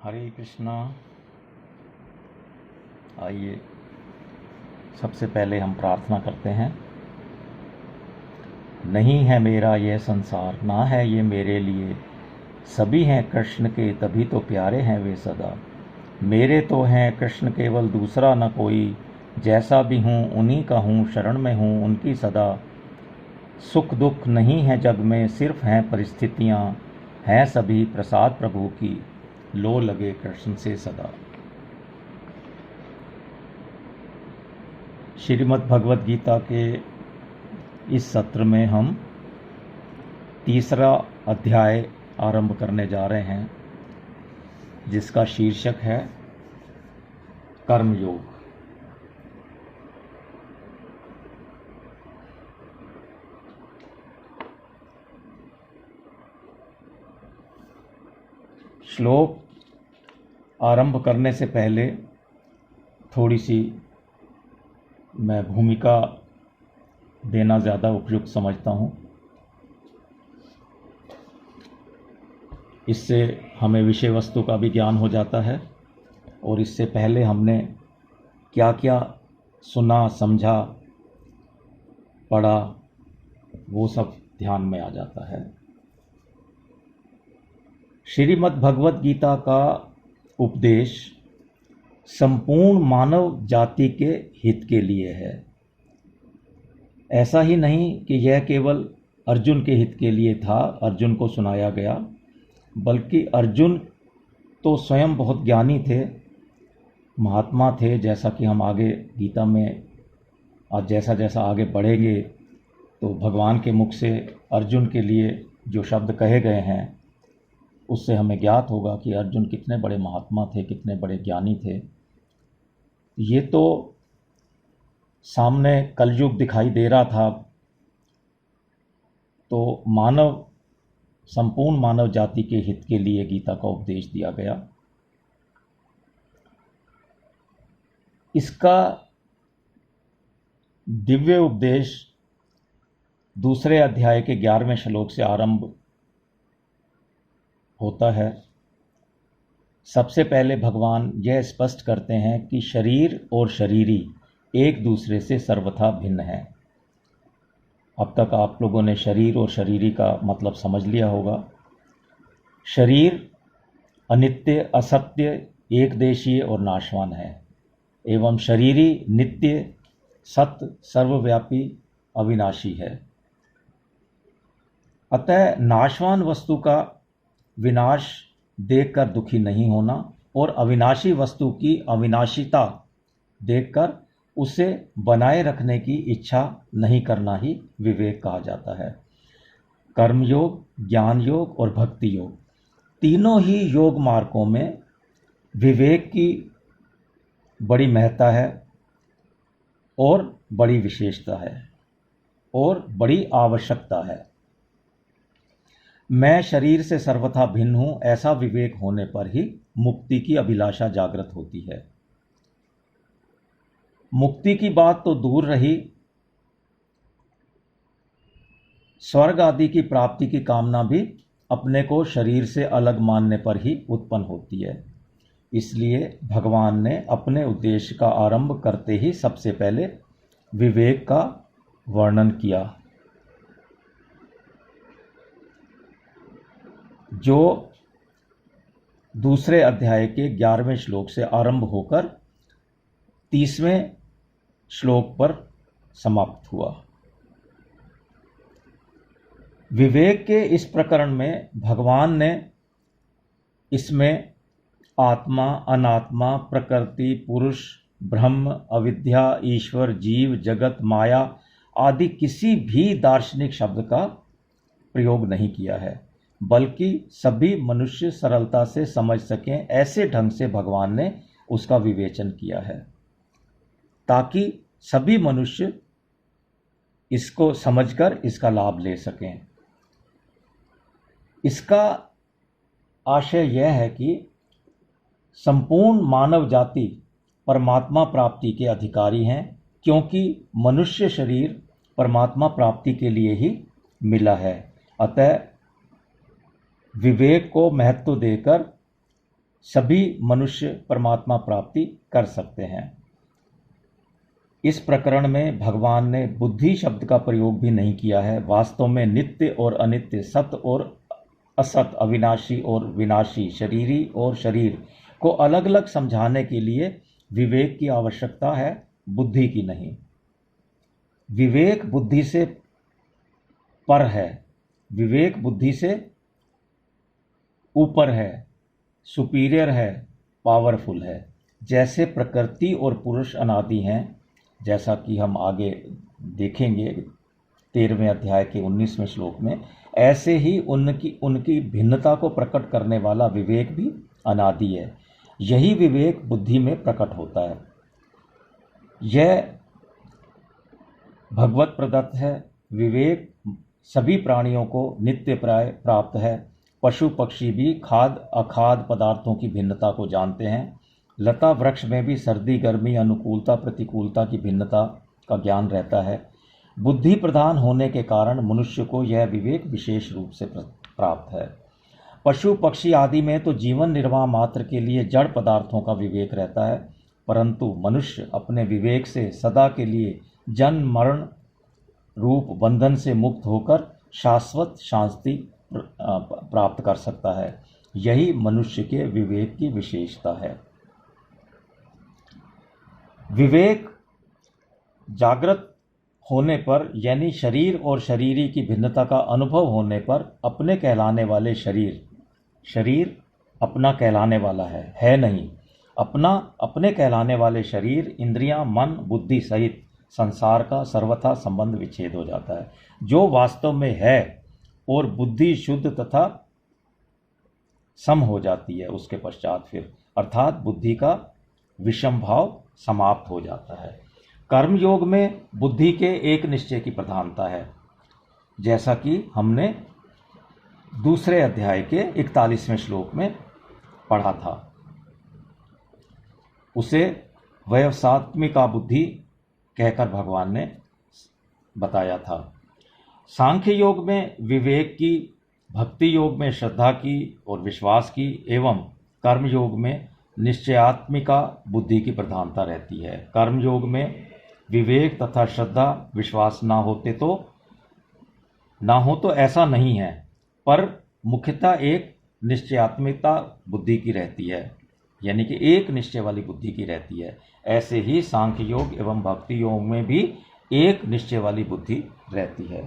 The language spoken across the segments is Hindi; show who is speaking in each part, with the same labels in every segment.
Speaker 1: हरे कृष्णा। आइए सबसे पहले हम प्रार्थना करते हैं। नहीं है मेरा ये संसार, ना है ये मेरे लिए, सभी हैं कृष्ण के तभी तो प्यारे हैं वे सदा। मेरे तो हैं कृष्ण केवल दूसरा न कोई, जैसा भी हूँ उन्हीं का हूँ, शरण में हूँ उनकी सदा। सुख दुख नहीं है जग में, सिर्फ हैं परिस्थितियाँ, हैं सभी प्रसाद प्रभु की, लो लगे कृष्ण से सदा। श्रीमद् भगवद गीता के इस सत्र में हम तीसरा अध्याय आरंभ करने जा रहे हैं, जिसका शीर्षक है कर्मयोग। श्लोक आरंभ करने से पहले थोड़ी सी मैं भूमिका देना ज़्यादा उपयुक्त समझता हूँ। इससे हमें विषय वस्तु का भी ज्ञान हो जाता है और इससे पहले हमने क्या क्या सुना, समझा, पढ़ा, वो सब ध्यान में आ जाता है। श्रीमद् भगवद गीता का उपदेश संपूर्ण मानव जाति के हित के लिए है। ऐसा ही नहीं कि यह केवल अर्जुन के हित के लिए था, अर्जुन को सुनाया गया, बल्कि अर्जुन तो स्वयं बहुत ज्ञानी थे, महात्मा थे। जैसा कि हम आगे गीता में आज जैसा जैसा आगे बढ़ेंगे तो भगवान के मुख से अर्जुन के लिए जो शब्द कहे गए हैं उससे हमें ज्ञात होगा कि अर्जुन कितने बड़े महात्मा थे, कितने बड़े ज्ञानी थे। ये तो सामने कलयुग दिखाई दे रहा था, तो संपूर्ण मानव जाति के हित के लिए गीता का उपदेश दिया गया। इसका दिव्य उपदेश दूसरे अध्याय के 11वें श्लोक से आरंभ होता है। सबसे पहले भगवान यह स्पष्ट करते हैं कि शरीर और शरीरी एक दूसरे से सर्वथा भिन्न हैं। अब तक आप लोगों ने शरीर और शरीरी का मतलब समझ लिया होगा। शरीर अनित्य, असत्य, एकदेशीय और नाशवान है, एवं शरीरी नित्य, सत्य, सर्वव्यापी, अविनाशी है। अतः नाशवान वस्तु का विनाश देखकर दुखी नहीं होना और अविनाशी वस्तु की अविनाशिता देखकर उसे बनाए रखने की इच्छा नहीं करना ही विवेक कहा जाता है। कर्मयोग, ज्ञान योग और भक्ति योग, तीनों ही योग मार्गों में विवेक की बड़ी महत्ता है और बड़ी विशेषता है और बड़ी आवश्यकता है। मैं शरीर से सर्वथा भिन्न हूँ, ऐसा विवेक होने पर ही मुक्ति की अभिलाषा जागृत होती है। मुक्ति की बात तो दूर रही, स्वर्ग आदि की प्राप्ति की कामना भी अपने को शरीर से अलग मानने पर ही उत्पन्न होती है। इसलिए भगवान ने अपने उद्देश्य का आरंभ करते ही सबसे पहले विवेक का वर्णन किया, जो दूसरे अध्याय के 11वें श्लोक से आरंभ होकर 30वें श्लोक पर समाप्त हुआ। विवेक के इस प्रकरण में भगवान ने इसमें आत्मा, अनात्मा, प्रकृति, पुरुष, ब्रह्म, अविद्या, ईश्वर, जीव, जगत, माया आदि किसी भी दार्शनिक शब्द का प्रयोग नहीं किया है, बल्कि सभी मनुष्य सरलता से समझ सकें ऐसे ढंग से भगवान ने उसका विवेचन किया है, ताकि सभी मनुष्य इसको समझकर इसका लाभ ले सकें। इसका आशय यह है कि संपूर्ण मानव जाति परमात्मा प्राप्ति के अधिकारी हैं, क्योंकि मनुष्य शरीर परमात्मा प्राप्ति के लिए ही मिला है। अतः विवेक को महत्व देकर सभी मनुष्य परमात्मा प्राप्ति कर सकते हैं। इस प्रकरण में भगवान ने बुद्धि शब्द का प्रयोग भी नहीं किया है। वास्तव में नित्य और अनित्य, सत और असत, अविनाशी और विनाशी, शरीरी और शरीर को अलग अलग समझाने के लिए विवेक की आवश्यकता है, बुद्धि की नहीं। विवेक बुद्धि से पर है, विवेक बुद्धि से ऊपर है, सुपीरियर है, पावरफुल है। जैसे प्रकृति और पुरुष अनादि हैं, जैसा कि हम आगे देखेंगे 13वें अध्याय के 19वें श्लोक में, ऐसे ही उनकी भिन्नता को प्रकट करने वाला विवेक भी अनादि है। यही विवेक बुद्धि में प्रकट होता है। यह भगवत प्रदत्त है। विवेक सभी प्राणियों को नित्य प्राय प्राप्त है। पशु पक्षी भी खाद्य अखाद्य पदार्थों की भिन्नता को जानते हैं। लता वृक्ष में भी सर्दी गर्मी, अनुकूलता प्रतिकूलता की भिन्नता का ज्ञान रहता है। बुद्धि प्रधान होने के कारण मनुष्य को यह विवेक विशेष रूप से प्राप्त है। पशु पक्षी आदि में तो जीवन निर्वाह मात्र के लिए जड़ पदार्थों का विवेक रहता है, परंतु मनुष्य अपने विवेक से सदा के लिए जन्म मरण रूप बंधन से मुक्त होकर शाश्वत शांति प्राप्त कर सकता है। यही मनुष्य के विवेक की विशेषता है। विवेक जागृत होने पर, यानी शरीर और शरीरी की भिन्नता का अनुभव होने पर, अपने कहलाने वाले शरीर अपना कहलाने वाला है नहीं। अपने कहलाने वाले शरीर, इंद्रियां, मन, बुद्धि सहित संसार का सर्वथा संबंध विच्छेद हो जाता है। जो वास्तव में है और बुद्धि शुद्ध तथा सम हो जाती है, उसके पश्चात फिर अर्थात बुद्धि का विषम भाव समाप्त हो जाता है। कर्म योग में बुद्धि के एक निश्चय की प्रधानता है, जैसा कि हमने दूसरे अध्याय के 41वें श्लोक में पढ़ा था। उसे व्यवसात्मिका बुद्धि कहकर भगवान ने बताया था। सांख्य योग में विवेक की, भक्ति योग में श्रद्धा की और विश्वास की, एवं कर्म योग में निश्चयात्मिका बुद्धि की प्रधानता रहती है। कर्म योग में विवेक तथा श्रद्धा विश्वास ना हो तो ऐसा नहीं है, पर मुख्यतः एक निश्चयात्मिकता बुद्धि की रहती है, यानी कि एक निश्चय वाली बुद्धि की रहती है। ऐसे ही सांख्य योग एवं भक्ति योग में भी एक निश्चय वाली बुद्धि रहती है।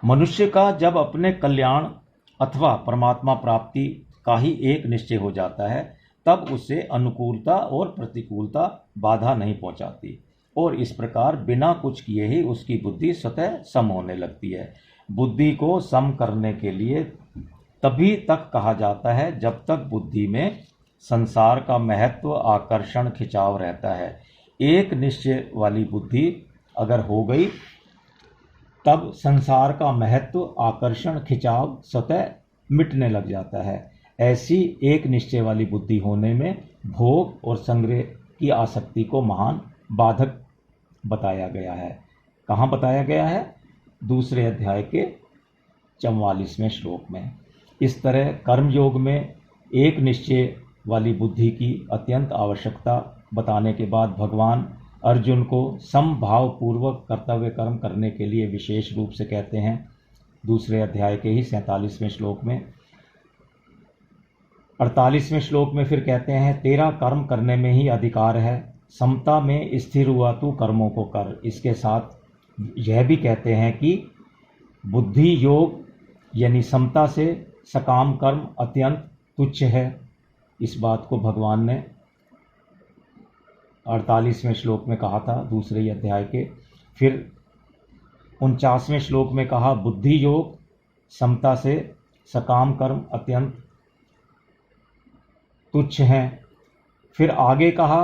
Speaker 1: मनुष्य का जब अपने कल्याण अथवा परमात्मा प्राप्ति का ही एक निश्चय हो जाता है, तब उसे अनुकूलता और प्रतिकूलता बाधा नहीं पहुंचाती, और इस प्रकार बिना कुछ किए ही उसकी बुद्धि स्वतः सम होने लगती है। बुद्धि को सम करने के लिए तभी तक कहा जाता है जब तक बुद्धि में संसार का महत्व, आकर्षण, खिंचाव रहता है। एक निश्चय वाली बुद्धि अगर हो गई, तब संसार का महत्व, आकर्षण, खिंचाव स्वतः मिटने लग जाता है। ऐसी एक निश्चय वाली बुद्धि होने में भोग और संग्रह की आसक्ति को महान बाधक बताया गया है। कहाँ बताया गया है? दूसरे अध्याय के 44वें श्लोक में। इस तरह कर्मयोग में एक निश्चय वाली बुद्धि की अत्यंत आवश्यकता बताने के बाद भगवान अर्जुन को समभाव पूर्वक कर्तव्य कर्म करने के लिए विशेष रूप से कहते हैं। दूसरे अध्याय के ही 47वें श्लोक में। 48वें श्लोक में फिर कहते हैं, तेरा कर्म करने में ही अधिकार है, समता में स्थिर हुआ तू कर्मों को कर। इसके साथ यह भी कहते हैं कि बुद्धि योग यानी समता से सकाम कर्म अत्यंत तुच्छ है। इस बात को भगवान ने 48वें श्लोक में कहा था दूसरे अध्याय के। फिर 49वें श्लोक में कहा बुद्धि योग समता से सकाम कर्म अत्यंत तुच्छ हैं। फिर आगे कहा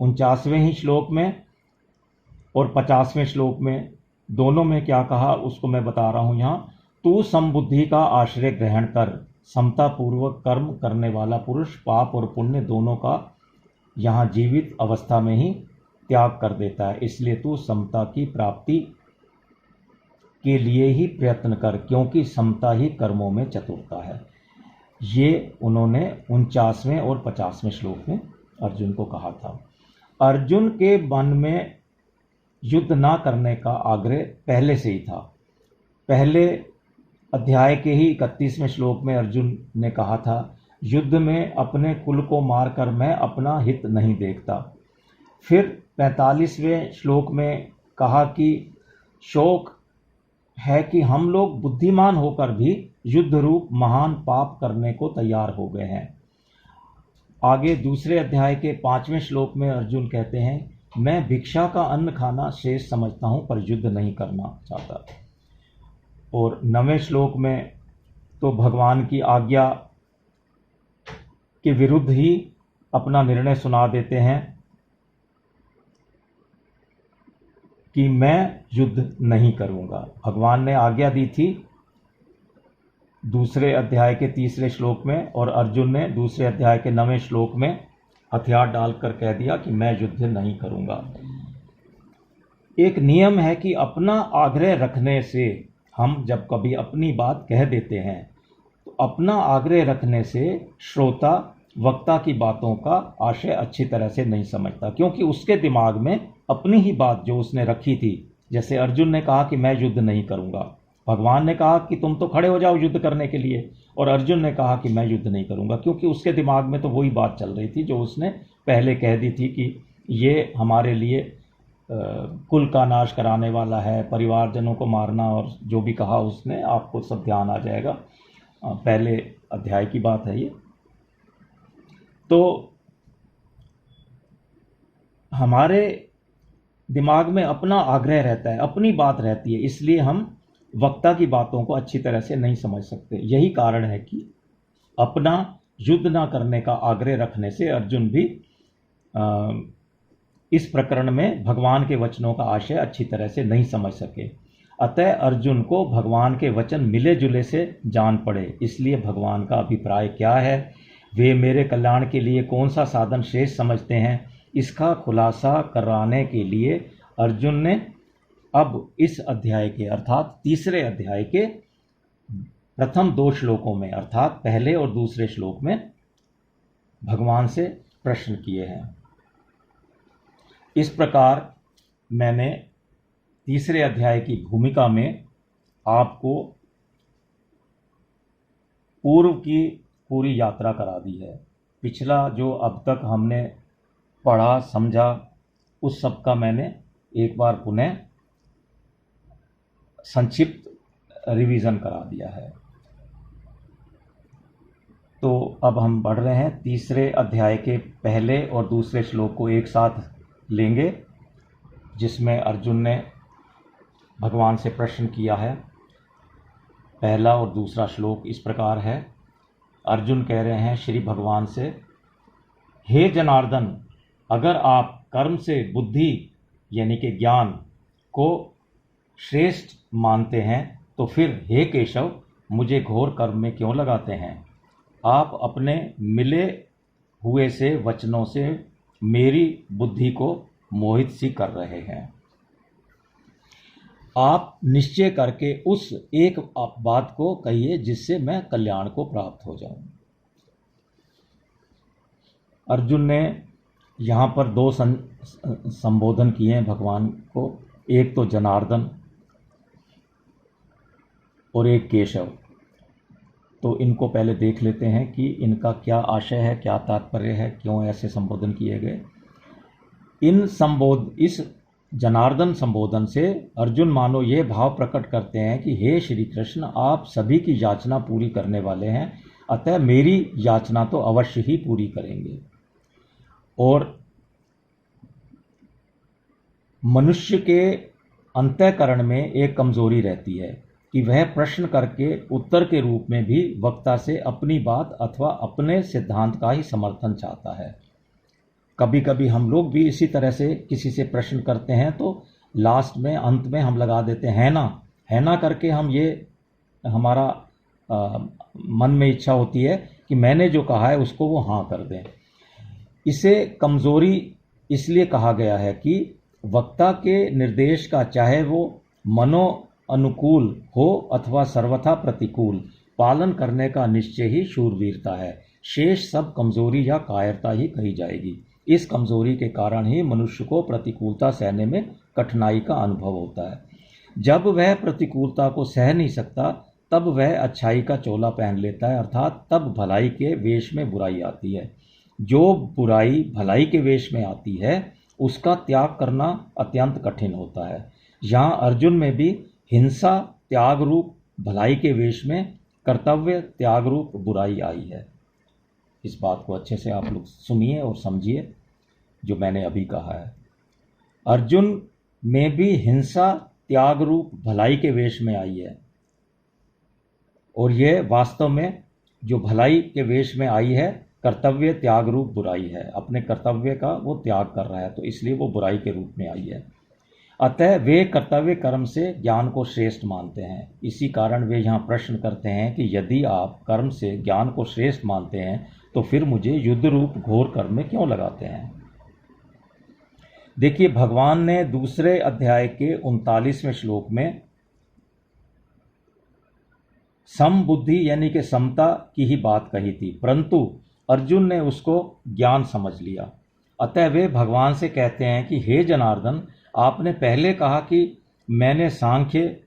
Speaker 1: 49वें ही श्लोक में और 50वें श्लोक में, दोनों में क्या कहा उसको मैं बता रहा हूं यहाँ। तू समबुद्धि का आश्रय ग्रहण कर, समता पूर्वक कर्म करने वाला पुरुष पाप और पुण्य दोनों का यहाँ जीवित अवस्था में ही त्याग कर देता है। इसलिए तू समता की प्राप्ति के लिए ही प्रयत्न कर, क्योंकि समता ही कर्मों में चतुरता है। ये उन्होंने 49वें और 50वें श्लोक में अर्जुन को कहा था। अर्जुन के मन में युद्ध ना करने का आग्रह पहले से ही था। पहले अध्याय के ही 31वें श्लोक में अर्जुन ने कहा था, युद्ध में अपने कुल को मारकर मैं अपना हित नहीं देखता। फिर 45वें श्लोक में कहा कि शोक है कि हम लोग बुद्धिमान होकर भी युद्ध रूप महान पाप करने को तैयार हो गए हैं। आगे दूसरे अध्याय के 5वें श्लोक में अर्जुन कहते हैं, मैं भिक्षा का अन्न खाना शेष समझता हूं पर युद्ध नहीं करना चाहता। और 9वें श्लोक में तो भगवान की आज्ञा के विरुद्ध ही अपना निर्णय सुना देते हैं कि मैं युद्ध नहीं करूंगा। भगवान ने आज्ञा दी थी दूसरे अध्याय के 3रे श्लोक में, और अर्जुन ने दूसरे अध्याय के 9वें श्लोक में हथियार डालकर कह दिया कि मैं युद्ध नहीं करूंगा। एक नियम है कि अपना आग्रह रखने से, हम जब कभी अपनी बात कह देते हैं तो अपना आग्रह रखने से श्रोता वक्ता की बातों का आशय अच्छी तरह से नहीं समझता, क्योंकि उसके दिमाग में अपनी ही बात जो उसने रखी थी, जैसे अर्जुन ने कहा कि मैं युद्ध नहीं करूंगा, भगवान ने कहा कि तुम तो खड़े हो जाओ युद्ध करने के लिए, और अर्जुन ने कहा कि मैं युद्ध नहीं करूंगा, क्योंकि उसके दिमाग में तो वही बात चल रही थी जो उसने पहले कह दी थी कि ये हमारे लिए कुल का नाश कराने वाला है, परिवारजनों को मारना, और जो भी कहा उसने, आपको सब ध्यान आ जाएगा, पहले अध्याय की बात है ये। तो हमारे दिमाग में अपना आग्रह रहता है, अपनी बात रहती है, इसलिए हम वक्ता की बातों को अच्छी तरह से नहीं समझ सकते। यही कारण है कि अपना युद्ध ना करने का आग्रह रखने से अर्जुन भी इस प्रकरण में भगवान के वचनों का आशय अच्छी तरह से नहीं समझ सके। अतः अर्जुन को भगवान के वचन मिले जुले से जान पड़े। इसलिए भगवान का अभिप्राय क्या है, वे मेरे कल्याण के लिए कौन सा साधन श्रेष्ठ समझते हैं, इसका खुलासा कराने के लिए अर्जुन ने अब इस अध्याय के अर्थात 3रे अध्याय के प्रथम 2 श्लोकों में, अर्थात पहले और दूसरे श्लोक में भगवान से प्रश्न किए हैं। इस प्रकार मैंने 3रे अध्याय की भूमिका में आपको पूर्व की पूरी यात्रा करा दी है। पिछला जो अब तक हमने पढ़ा समझा उस सब का मैंने एक बार पुनः संक्षिप्त रिवीजन करा दिया है। तो अब हम बढ़ रहे हैं 3रे अध्याय के पहले और दूसरे श्लोक को एक साथ लेंगे, जिसमें अर्जुन ने भगवान से प्रश्न किया है। पहला और दूसरा श्लोक इस प्रकार है। अर्जुन कह रहे हैं श्री भगवान से, हे जनार्दन, अगर आप कर्म से बुद्धि यानी कि ज्ञान को श्रेष्ठ मानते हैं तो फिर हे केशव मुझे घोर कर्म में क्यों लगाते हैं। आप अपने मिले हुए से वचनों से मेरी बुद्धि को मोहित सी कर रहे हैं। आप निश्चय करके उस एक बात को कहिए जिससे मैं कल्याण को प्राप्त हो जाऊं। अर्जुन ने यहाँ पर 2 संबोधन किए हैं भगवान को, एक तो जनार्दन और एक केशव। तो इनको पहले देख लेते हैं कि इनका क्या आशय है, क्या तात्पर्य है, क्यों ऐसे संबोधन किए गए। इस जनार्दन संबोधन से अर्जुन मानो ये भाव प्रकट करते हैं कि हे श्री कृष्ण, आप सभी की याचना पूरी करने वाले हैं, अतः मेरी याचना तो अवश्य ही पूरी करेंगे। और मनुष्य के अंतःकरण में एक कमजोरी रहती है कि वह प्रश्न करके उत्तर के रूप में भी वक्ता से अपनी बात अथवा अपने सिद्धांत का ही समर्थन चाहता है। कभी कभी हम लोग भी इसी तरह से किसी से प्रश्न करते हैं तो लास्ट में अंत में हम लगा देते हैं ना करके हम ये हमारा मन में इच्छा होती है कि मैंने जो कहा है उसको वो हाँ कर दें। इसे कमज़ोरी इसलिए कहा गया है कि वक्ता के निर्देश का चाहे वो अनुकूल हो अथवा सर्वथा प्रतिकूल, पालन करने का निश्चय ही शूरवीरता है। शेष सब कमजोरी या कायरता ही कही जाएगी। इस कमजोरी के कारण ही मनुष्य को प्रतिकूलता सहने में कठिनाई का अनुभव होता है। जब वह प्रतिकूलता को सह नहीं सकता तब वह अच्छाई का चोला पहन लेता है, अर्थात तब भलाई के वेश में बुराई आती है। जो बुराई भलाई के वेश में आती है उसका त्याग करना अत्यंत कठिन होता है। यहाँ अर्जुन में भी हिंसा त्याग रूप भलाई के वेश में कर्तव्य त्याग रूप बुराई आई है। इस बात को अच्छे से आप लोग सुनिए और समझिए जो मैंने अभी कहा है। अर्जुन में भी हिंसा त्याग रूप भलाई के वेश में आई है, और यह वास्तव में जो भलाई के वेश में आई है कर्तव्य त्याग रूप बुराई है। अपने कर्तव्य का वो त्याग कर रहा है, तो इसलिए वो बुराई के रूप में आई है। अतः वे कर्तव्य कर्म से ज्ञान को श्रेष्ठ मानते हैं। इसी कारण वे यहाँ प्रश्न करते हैं कि यदि आप कर्म से ज्ञान को श्रेष्ठ मानते हैं तो फिर मुझे युद्ध रूप घोर कर्म में क्यों लगाते हैं। देखिए, भगवान ने दूसरे अध्याय के 39वें श्लोक में समबुद्धि यानी कि समता की ही बात कही थी, परंतु अर्जुन ने उसको ज्ञान समझ लिया। अतः वे भगवान से कहते हैं कि हे जनार्दन, आपने पहले कहा कि मैंने सांख्य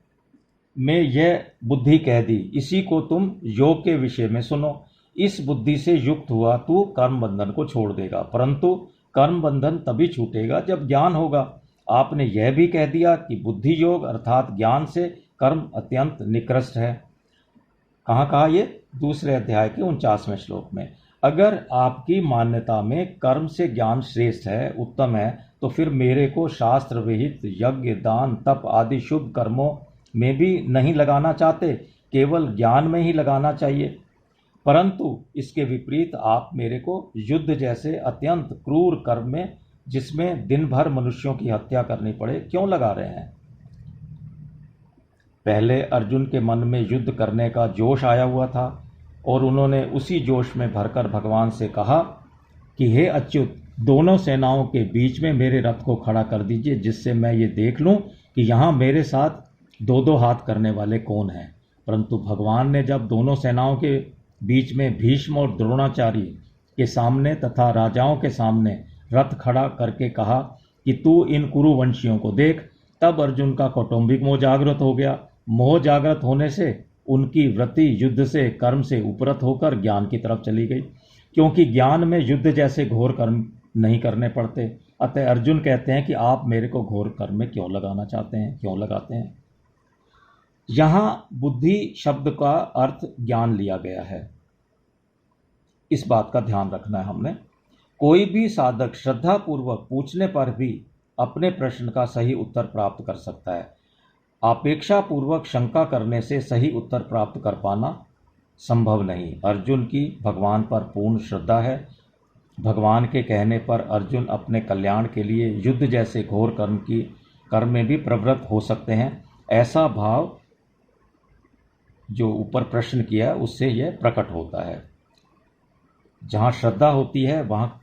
Speaker 1: में यह बुद्धि कह दी, इसी को तुम योग के विषय में सुनो। इस बुद्धि से युक्त हुआ तू कर्म बंधन को छोड़ देगा, परंतु कर्म बंधन तभी छूटेगा जब ज्ञान होगा। आपने यह भी कह दिया कि बुद्धि योग अर्थात ज्ञान से कर्म अत्यंत निकृष्ट है। कहाँ कहा ये? दूसरे अध्याय के 49वें श्लोक में। अगर आपकी मान्यता में कर्म से ज्ञान श्रेष्ठ है, उत्तम है, तो फिर मेरे को शास्त्र विहित यज्ञ दान तप आदि शुभ कर्मों में भी नहीं लगाना चाहते, केवल ज्ञान में ही लगाना चाहिए। परंतु इसके विपरीत आप मेरे को युद्ध जैसे अत्यंत क्रूर कर्म में, जिसमें दिन भर मनुष्यों की हत्या करनी पड़े, क्यों लगा रहे हैं। पहले अर्जुन के मन में युद्ध करने का जोश आया हुआ था और उन्होंने उसी जोश में भरकर भगवान से कहा कि हे अच्युत, दोनों सेनाओं के बीच में मेरे रथ को खड़ा कर दीजिए, जिससे मैं ये देख लूं कि यहाँ मेरे साथ दो दो हाथ करने वाले कौन हैं। परंतु भगवान ने जब दोनों सेनाओं के बीच में भीष्म और द्रोणाचार्य के सामने तथा राजाओं के सामने रथ खड़ा करके कहा कि तू इन कुरुवंशियों को देख, तब अर्जुन का कौटुंबिक मोह जागृत हो गया। मोह जागृत होने से उनकी वृत्ति युद्ध से कर्म से उपरत होकर ज्ञान की तरफ चली गई, क्योंकि ज्ञान में युद्ध जैसे घोर कर्म नहीं करने पड़ते। अतः अर्जुन कहते हैं कि आप मेरे को घोर कर्म में क्यों लगाना चाहते हैं, क्यों लगाते हैं। यहाँ बुद्धि शब्द का अर्थ ज्ञान लिया गया है, इस बात का ध्यान रखना है हमने। कोई भी साधक श्रद्धा पूर्वक पूछने पर भी अपने प्रश्न का सही उत्तर प्राप्त कर सकता है। अपेक्षा पूर्वक शंका करने से सही उत्तर प्राप्त कर पाना संभव नहीं। अर्जुन की भगवान पर पूर्ण श्रद्धा है। भगवान के कहने पर अर्जुन अपने कल्याण के लिए युद्ध जैसे घोर कर्म में भी प्रवृत्त हो सकते हैं। ऐसा भाव जो ऊपर प्रश्न किया है उससे यह प्रकट होता है। जहाँ श्रद्धा होती है वहाँ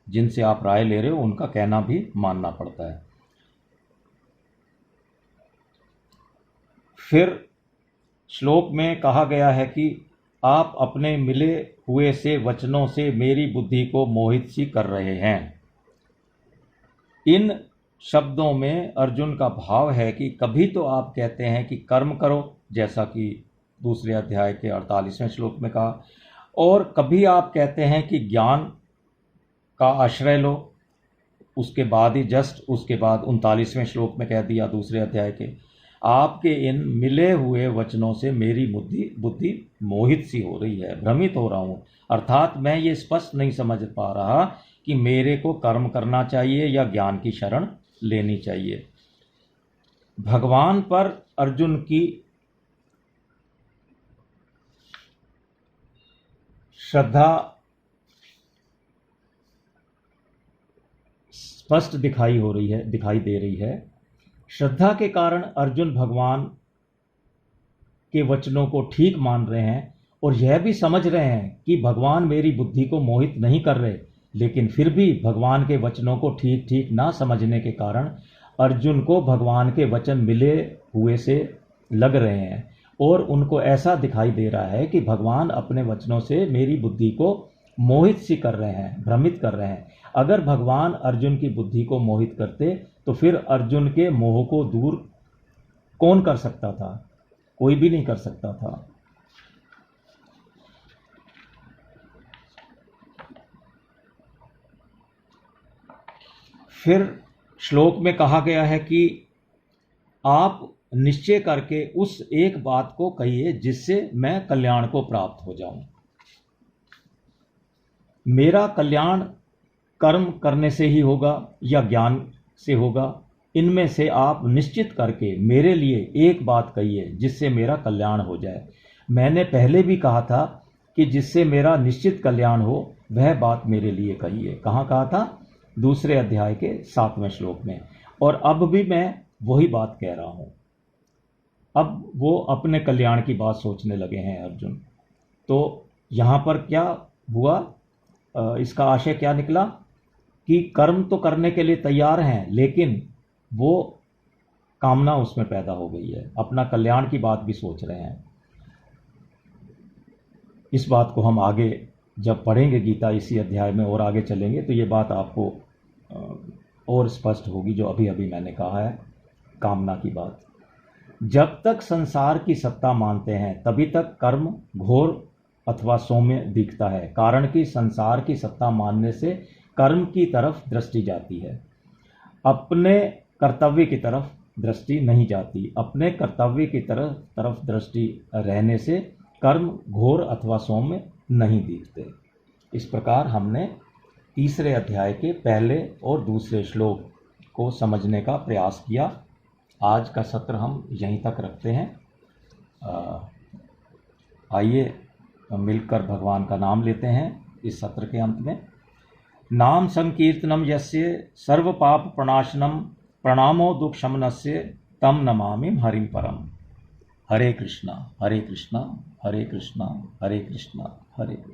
Speaker 1: जिनसे आप राय ले रहे हो उनका कहना भी मानना पड़ता है। फिर श्लोक में कहा गया है कि आप अपने मिले हुए से वचनों से मेरी बुद्धि को मोहित सी कर रहे हैं। इन शब्दों में अर्जुन का भाव है कि कभी तो आप कहते हैं कि कर्म करो, जैसा कि दूसरे अध्याय के 48वें श्लोक में कहा, और कभी आप कहते हैं कि ज्ञान का आश्रय लो, उसके बाद ही जस्ट उसके बाद 39वें श्लोक में कह दिया दूसरे अध्याय के, आपके इन मिले हुए वचनों से मेरी बुद्धि मोहित सी हो रही है, भ्रमित हो रहा हूँ। अर्थात मैं ये स्पष्ट नहीं समझ पा रहा कि मेरे को कर्म करना चाहिए या ज्ञान की शरण लेनी चाहिए। भगवान पर अर्जुन की श्रद्धा स्पष्ट दिखाई दे रही है। श्रद्धा के कारण अर्जुन भगवान के वचनों को ठीक मान रहे हैं और यह भी समझ रहे हैं कि भगवान मेरी बुद्धि को मोहित नहीं कर रहे, लेकिन फिर भी भगवान के वचनों को ठीक ठीक ना समझने के कारण अर्जुन को भगवान के वचन मिले हुए से लग रहे हैं और उनको ऐसा दिखाई दे रहा है कि भगवान अपने वचनों से मेरी बुद्धि को मोहित सी कर रहे हैं, भ्रमित कर रहे हैं। अगर भगवान अर्जुन की बुद्धि को मोहित करते तो फिर अर्जुन के मोह को दूर कौन कर सकता था? कोई भी नहीं कर सकता था। फिर श्लोक में कहा गया है कि आप निश्चय करके उस एक बात को कहिए जिससे मैं कल्याण को प्राप्त हो जाऊं। मेरा कल्याण कर्म करने से ही होगा या ज्ञान से होगा, इनमें से आप निश्चित करके मेरे लिए एक बात कहिए जिससे मेरा कल्याण हो जाए। मैंने पहले भी कहा था कि जिससे मेरा निश्चित कल्याण हो वह बात मेरे लिए कहिए। कहाँ कहा था? दूसरे अध्याय के 7वें श्लोक में। और अब भी मैं वही बात कह रहा हूँ। अब वो अपने कल्याण की बात सोचने लगे हैं अर्जुन। तो यहाँ पर क्या हुआ? इसका आशय क्या निकला कि कर्म तो करने के लिए तैयार हैं, लेकिन वो कामना उसमें पैदा हो गई है, अपना कल्याण की बात भी सोच रहे हैं। इस बात को हम आगे जब पढ़ेंगे गीता इसी अध्याय में और आगे चलेंगे तो ये बात आपको और स्पष्ट होगी जो अभी अभी मैंने कहा है, कामना की बात। जब तक संसार की सत्ता मानते हैं तभी तक कर्म घोर अथवा सौम्य दिखता है, कारण कि संसार की सत्ता मानने से कर्म की तरफ दृष्टि जाती है, अपने कर्तव्य की तरफ दृष्टि नहीं जाती। अपने कर्तव्य की तरफ दृष्टि रहने से कर्म घोर अथवा सौम्य नहीं दिखते। इस प्रकार हमने तीसरे अध्याय के पहले और दूसरे श्लोक को समझने का प्रयास किया। आज का सत्र हम यहीं तक रखते हैं। आइए मिलकर भगवान का नाम लेते हैं इस सत्र के अंत में। नाम संकीर्तनम यस्य सर्व पाप प्रणाशनम प्रणामो दुख शमनस्य तम नमामि हरिं परम। हरे कृष्णा हरे कृष्णा हरे कृष्णा हरे कृष्णा हरे कृष्णा।